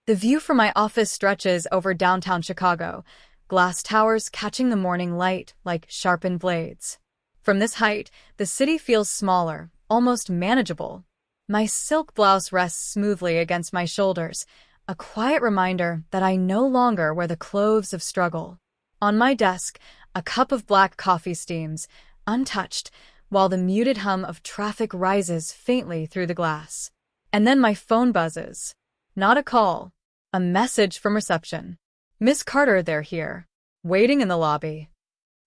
The view from my office stretches over downtown Chicago, glass towers catching the morning light like sharpened blades. From this height, the city feels smaller, almost manageable. My silk blouse rests smoothly against my shoulders, a quiet reminder that I no longer wear the clothes of struggle. On my desk, a cup of black coffee steams, untouched, while the muted hum of traffic rises faintly through the glass. And then my phone buzzes. Not a call, a message from reception. "Miss Carter, they're here, waiting in the lobby."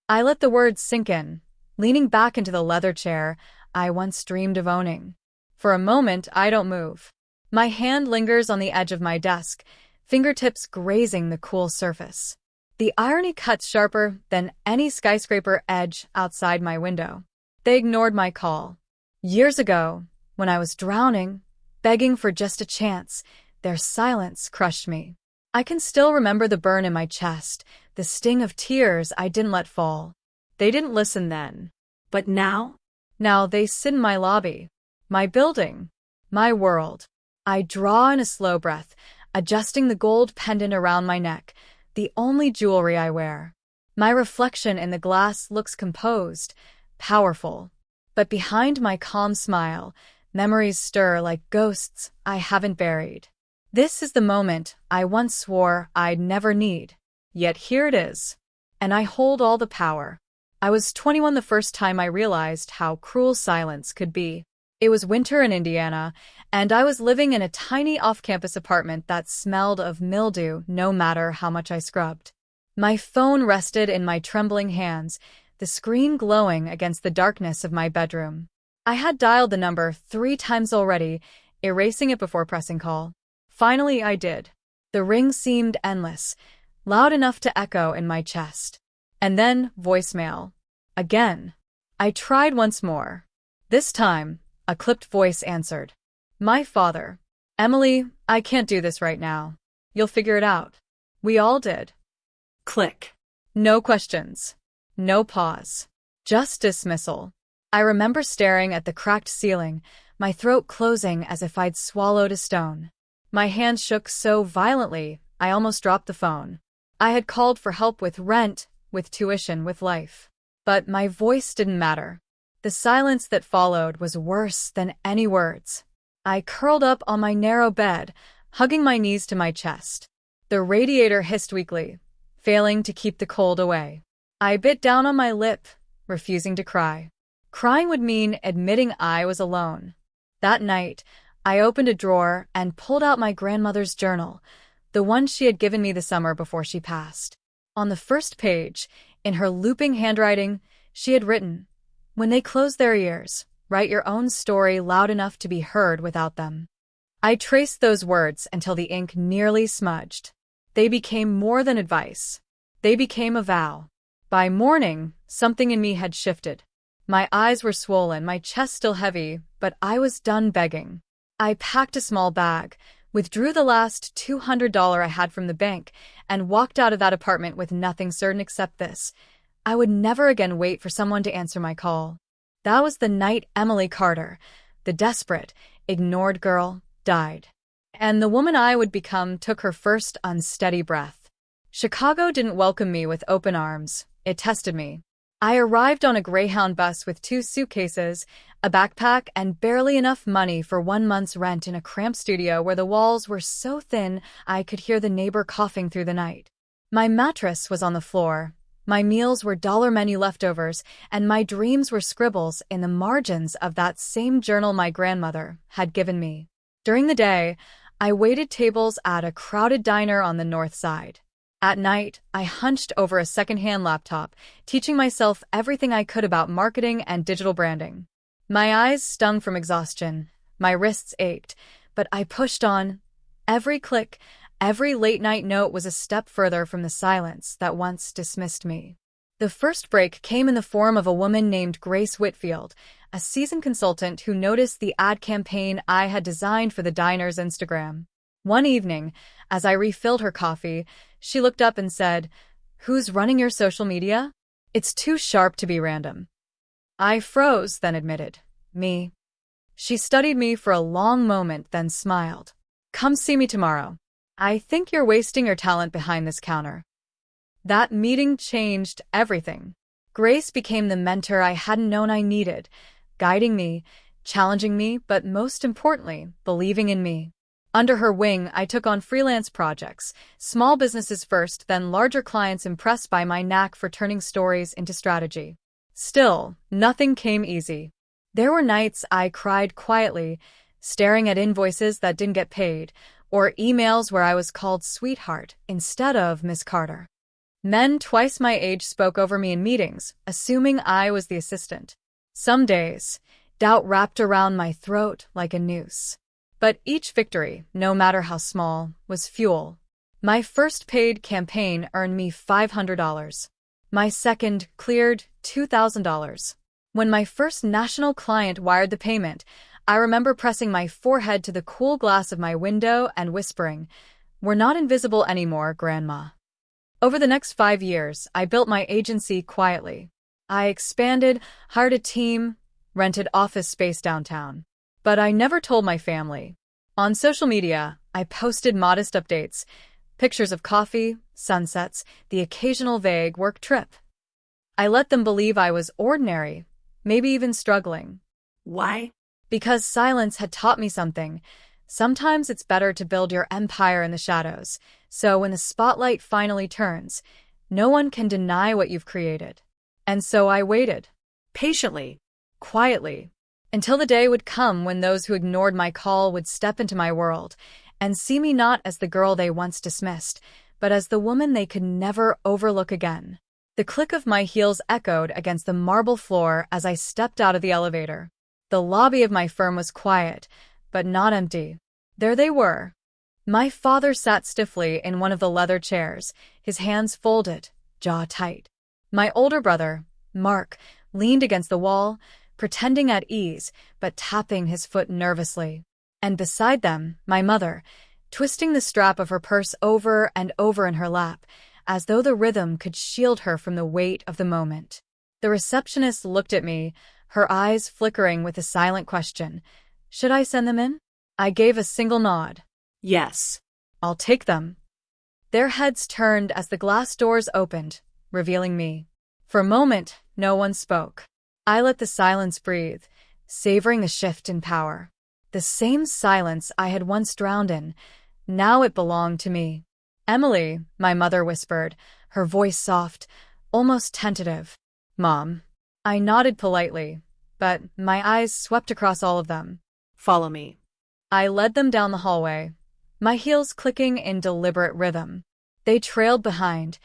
I let the words sink in, leaning back into the leather chair I once dreamed of owning. For a moment, I don't move. My hand lingers on the edge of my desk, fingertips grazing the cool surface. The irony cuts sharper than any skyscraper edge outside my window. They ignored my call. Years ago, when I was drowning, begging for just a chance, their silence crushed me. I can still remember the burn in my chest, the sting of tears I didn't let fall. They didn't listen then. But now? Now they sit in my lobby, my building, my world. I draw in a slow breath, adjusting the gold pendant around my neck, the only jewelry I wear. My reflection in the glass looks composed, powerful. But behind my calm smile, memories stir like ghosts I haven't buried. This is the moment I once swore I'd never need. Yet here it is. And I hold all the power. I was 21 the first time I realized how cruel silence could be. It was winter in Indiana, and I was living in a tiny off-campus apartment that smelled of mildew no matter how much I scrubbed. My phone rested in my trembling hands, the screen glowing against the darkness of my bedroom. I had dialed the number 3 times already, erasing it before pressing call. Finally, I did. The ring seemed endless, loud enough to echo in my chest. And then, voicemail. Again. I tried once more. This time, a clipped voice answered. My father. "Emily, I can't do this right now. You'll figure it out." We all did. Click. No questions. No pause. Just dismissal. I remember staring at the cracked ceiling, my throat closing as if I'd swallowed a stone. My hands shook so violently, I almost dropped the phone. I had called for help with rent, with tuition, with life. But my voice didn't matter. The silence that followed was worse than any words. I curled up on my narrow bed, hugging my knees to my chest. The radiator hissed weakly, failing to keep the cold away. I bit down on my lip, refusing to cry. Crying would mean admitting I was alone. That night, I opened a drawer and pulled out my grandmother's journal, the one she had given me the summer before she passed. On the first page, in her looping handwriting, she had written, "When they close their ears, write your own story loud enough to be heard without them." I traced those words until the ink nearly smudged. They became more than advice. They became a vow. By morning, something in me had shifted. My eyes were swollen, my chest still heavy, but I was done begging. I packed a small bag, withdrew the last $200 I had from the bank, and walked out of that apartment with nothing certain except this. I would never again wait for someone to answer my call. That was the night Emily Carter, the desperate, ignored girl, died. And the woman I would become took her first unsteady breath. Chicago didn't welcome me with open arms. It tested me. I arrived on a Greyhound bus with 2 suitcases, a backpack, and barely enough money for 1 month's rent in a cramped studio where the walls were so thin I could hear the neighbor coughing through the night. My mattress was on the floor. My meals were dollar menu leftovers, and my dreams were scribbles in the margins of that same journal my grandmother had given me. During the day, I waited tables at a crowded diner on the north side. At night, I hunched over a secondhand laptop, teaching myself everything I could about marketing and digital branding. My eyes stung from exhaustion, my wrists ached, but I pushed on. Every click, every late-night note was a step further from the silence that once dismissed me. The first break came in the form of a woman named Grace Whitfield, a seasoned consultant who noticed the ad campaign I had designed for the diner's Instagram. One evening, as I refilled her coffee, she looked up and said, "Who's running your social media? It's too sharp to be random." I froze, then admitted, "Me." She studied me for a long moment, then smiled. "Come see me tomorrow. I think you're wasting your talent behind this counter. That meeting changed everything. Grace became the mentor I hadn't known I needed, guiding me, challenging me, but most importantly, believing in me. Under her wing, I took on freelance projects, small businesses first, then larger clients impressed by my knack for turning stories into strategy. Still, nothing came easy. There were nights I cried quietly, staring at invoices that didn't get paid, or emails where I was called sweetheart instead of Miss Carter. Men twice my age spoke over me in meetings, assuming I was the assistant. Some days, doubt wrapped around my throat like a noose. But each victory, no matter how small, was fuel. My first paid campaign earned me $500. My second cleared $2,000. When my first national client wired the payment, I remember pressing my forehead to the cool glass of my window and whispering, "We're not invisible anymore, Grandma." Over the next 5 years, I built my agency quietly. I expanded, hired a team, rented office space downtown. But I never told my family. On social media, I posted modest updates, pictures of coffee, sunsets, the occasional vague work trip. I let them believe I was ordinary, maybe even struggling. Why? Because silence had taught me something. Sometimes it's better to build your empire in the shadows, so when the spotlight finally turns, no one can deny what you've created. And so I waited. Patiently. Quietly. Until the day would come when those who ignored my call would step into my world and see me not as the girl they once dismissed, but as the woman they could never overlook again. The click of my heels echoed against the marble floor as I stepped out of the elevator. The lobby of my firm was quiet, but not empty. There they were. My father sat stiffly in one of the leather chairs, his hands folded, jaw tight. My older brother, Mark, leaned against the wall, pretending at ease, but tapping his foot nervously. And beside them, my mother, twisting the strap of her purse over and over in her lap, as though the rhythm could shield her from the weight of the moment. The receptionist looked at me, her eyes flickering with a silent question. Should I send them in? I gave a single nod. Yes. I'll take them. Their heads turned as the glass doors opened, revealing me. For a moment, no one spoke. I let the silence breathe, savoring the shift in power. The same silence I had once drowned in, now it belonged to me. "Emily," my mother whispered, her voice soft, almost tentative. "Mom." I nodded politely, but my eyes swept across all of them. Follow me. I led them down the hallway, my heels clicking in deliberate rhythm. They trailed behind,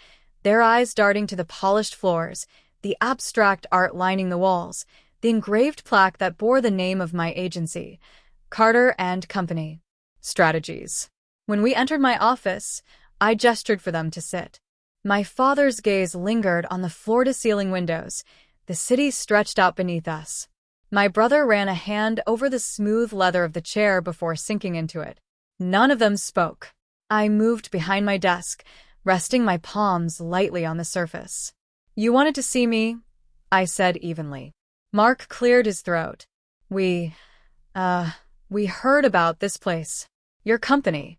their eyes darting to the polished floors, the abstract art lining the walls, the engraved plaque that bore the name of my agency, Carter and Company. Strategies. When we entered my office, I gestured for them to sit. My father's gaze lingered on the floor-to-ceiling windows. The city stretched out beneath us. My brother ran a hand over the smooth leather of the chair before sinking into it. None of them spoke. I moved behind my desk, resting my palms lightly on the surface. "You wanted to see me?" I said evenly. Mark cleared his throat. We heard about this place. Your company."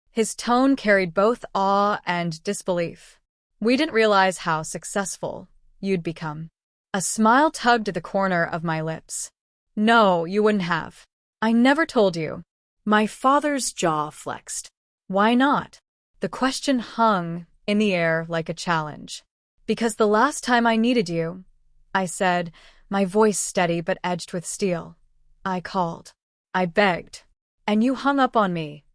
His tone carried both awe and disbelief. "We didn't realize how successful you'd become." A smile tugged at the corner of my lips. "No, you wouldn't have. I never told you." My father's jaw flexed. "Why not?" The question hung in the air like a challenge. "Because the last time I needed you," I said, my voice steady but edged with steel, "I called. I begged. And you hung up on me."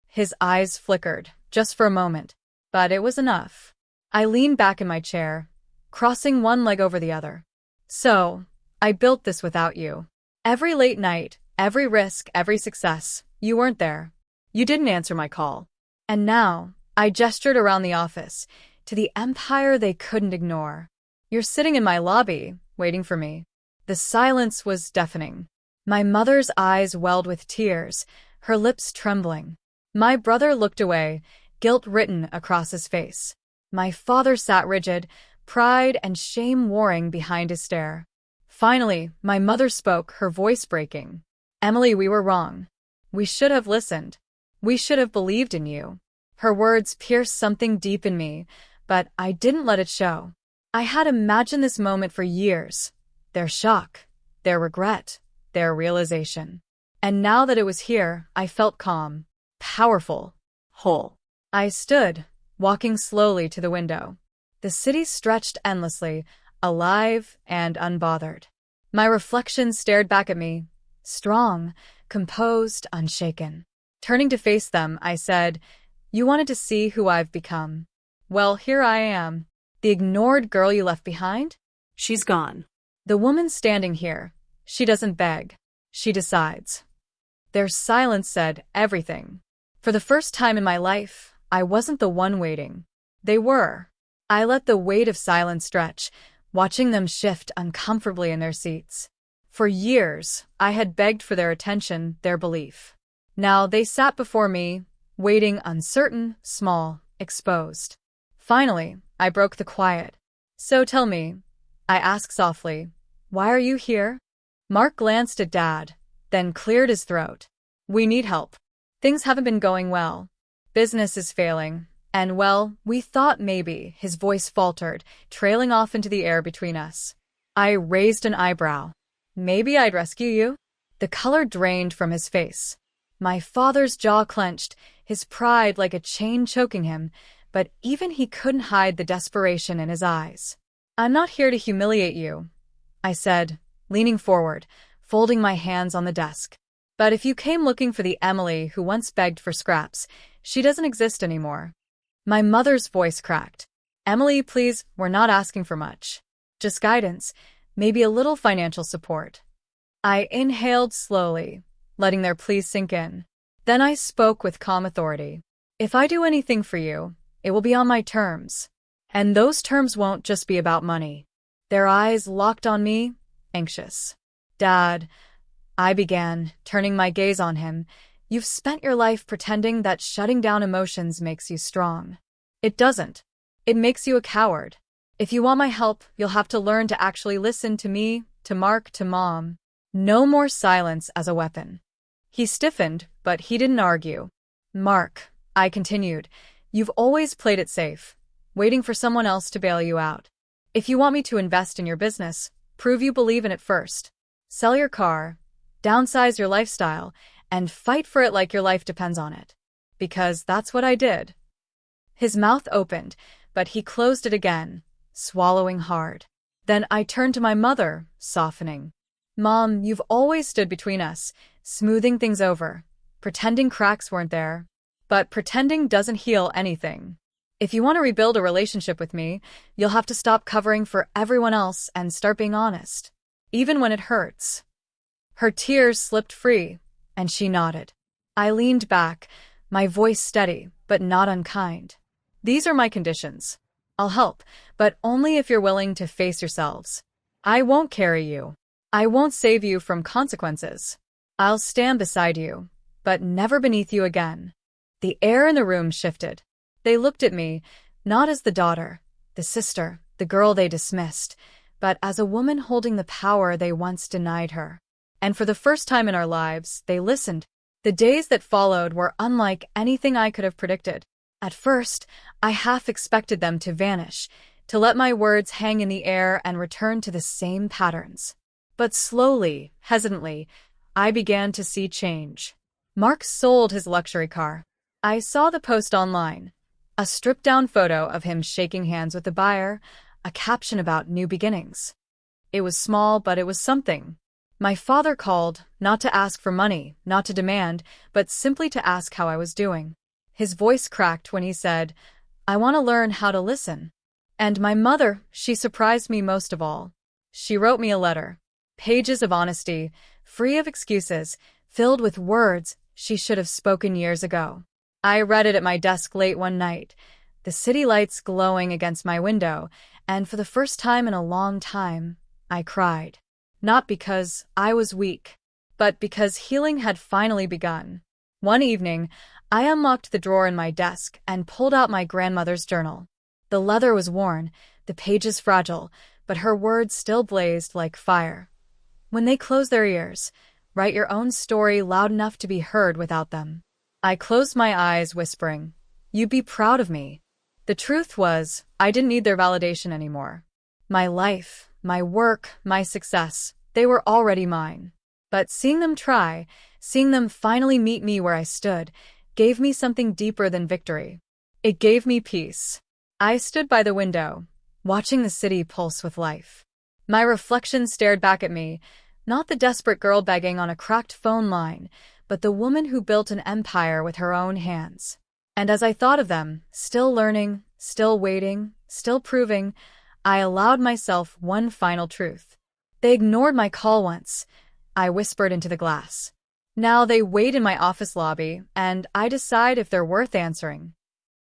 His eyes flickered, just for a moment, but it was enough. I leaned back in my chair, crossing one leg over the other. "So, I built this without you. Every late night, every risk, every success, you weren't there. You didn't answer my call. And now," I gestured around the office, to the empire they couldn't ignore. "You're sitting in my lobby, waiting for me." The silence was deafening. My mother's eyes welled with tears, her lips trembling. My brother looked away, guilt written across his face. My father sat rigid, pride and shame warring behind his stare. Finally, my mother spoke, her voice breaking. "Emily, we were wrong. We should have listened. We should have believed in you." Her words pierced something deep in me, but I didn't let it show. I had imagined this moment for years. Their shock, their regret, their realization. And now that it was here, I felt calm, powerful, whole. I stood, walking slowly to the window. The city stretched endlessly, alive and unbothered. My reflection stared back at me, strong, composed, unshaken. Turning to face them, I said, "You wanted to see who I've become. Well, here I am. The ignored girl you left behind? She's gone. The woman standing here. She doesn't beg. She decides." Their silence said everything. For the first time in my life, I wasn't the one waiting. They were. I let the weight of silence stretch, watching them shift uncomfortably in their seats. For years, I had begged for their attention, their belief. Now they sat before me, waiting, uncertain, small, exposed. Finally, I broke the quiet. "So tell me," I asked softly, "why are you here?" Mark glanced at Dad, then cleared his throat. "We need help. Things haven't been going well. Business is failing. And well, we thought maybe," his voice faltered, trailing off into the air between us. I raised an eyebrow. "Maybe I'd rescue you?" The color drained from his face. My father's jaw clenched, his pride like a chain choking him, but even he couldn't hide the desperation in his eyes. "I'm not here to humiliate you," I said, leaning forward, folding my hands on the desk. "But if you came looking for the Emily who once begged for scraps, she doesn't exist anymore." My mother's voice cracked. "Emily, please, we're not asking for much. Just guidance, maybe a little financial support." I inhaled slowly, letting their pleas sink in. Then I spoke with calm authority. "If I do anything for you, it will be on my terms. And those terms won't just be about money." Their eyes locked on me, anxious. "Dad," I began, turning my gaze on him, "you've spent your life pretending that shutting down emotions makes you strong. It doesn't. It makes you a coward. If you want my help, you'll have to learn to actually listen to me, to Mark, to Mom. No more silence as a weapon." He stiffened, but he didn't argue. "Mark," I continued, "you've always played it safe, waiting for someone else to bail you out. If you want me to invest in your business, prove you believe in it first. Sell your car, downsize your lifestyle, and fight for it like your life depends on it. Because that's what I did." His mouth opened, but he closed it again, swallowing hard. Then I turned to my mother, softening. "Mom, you've always stood between us, smoothing things over, pretending cracks weren't there. But pretending doesn't heal anything. If you want to rebuild a relationship with me, you'll have to stop covering for everyone else and start being honest, even when it hurts." Her tears slipped free, and she nodded. I leaned back, my voice steady, but not unkind. "These are my conditions. I'll help, but only if you're willing to face yourselves. I won't carry you. I won't save you from consequences. I'll stand beside you, but never beneath you again." The air in the room shifted. They looked at me, not as the daughter, the sister, the girl they dismissed, but as a woman holding the power they once denied her. And for the first time in our lives, they listened. The days that followed were unlike anything I could have predicted. At first, I half expected them to vanish, to let my words hang in the air and return to the same patterns. But slowly, hesitantly, I began to see change. Mark sold his luxury car. I saw the post online. A stripped-down photo of him shaking hands with the buyer, a caption about new beginnings. It was small, but it was something. My father called, not to ask for money, not to demand, but simply to ask how I was doing. His voice cracked when he said, "I want to learn how to listen." And my mother, she surprised me most of all. She wrote me a letter. Pages of honesty, free of excuses, filled with words she should have spoken years ago. I read it at my desk late one night, the city lights glowing against my window, and for the first time in a long time, I cried. Not because I was weak, but because healing had finally begun. One evening, I unlocked the drawer in my desk and pulled out my grandmother's journal. The leather was worn, the pages fragile, but her words still blazed like fire. "When they close their ears, write your own story loud enough to be heard without them." I closed my eyes, whispering, You'd be proud of me. The truth was, I didn't need their validation anymore. My life, my work, my success, they were already mine. But seeing them try, seeing them finally meet me where I stood, gave me something deeper than victory. It gave me peace. I stood by the window, watching the city pulse with life. My reflection stared back at me, not the desperate girl begging on a cracked phone line, but the woman who built an empire with her own hands. And as I thought of them, still learning, still waiting, still proving, I allowed myself one final truth. They ignored my call once, I whispered into the glass. Now they wait in my office lobby, and I decide if they're worth answering.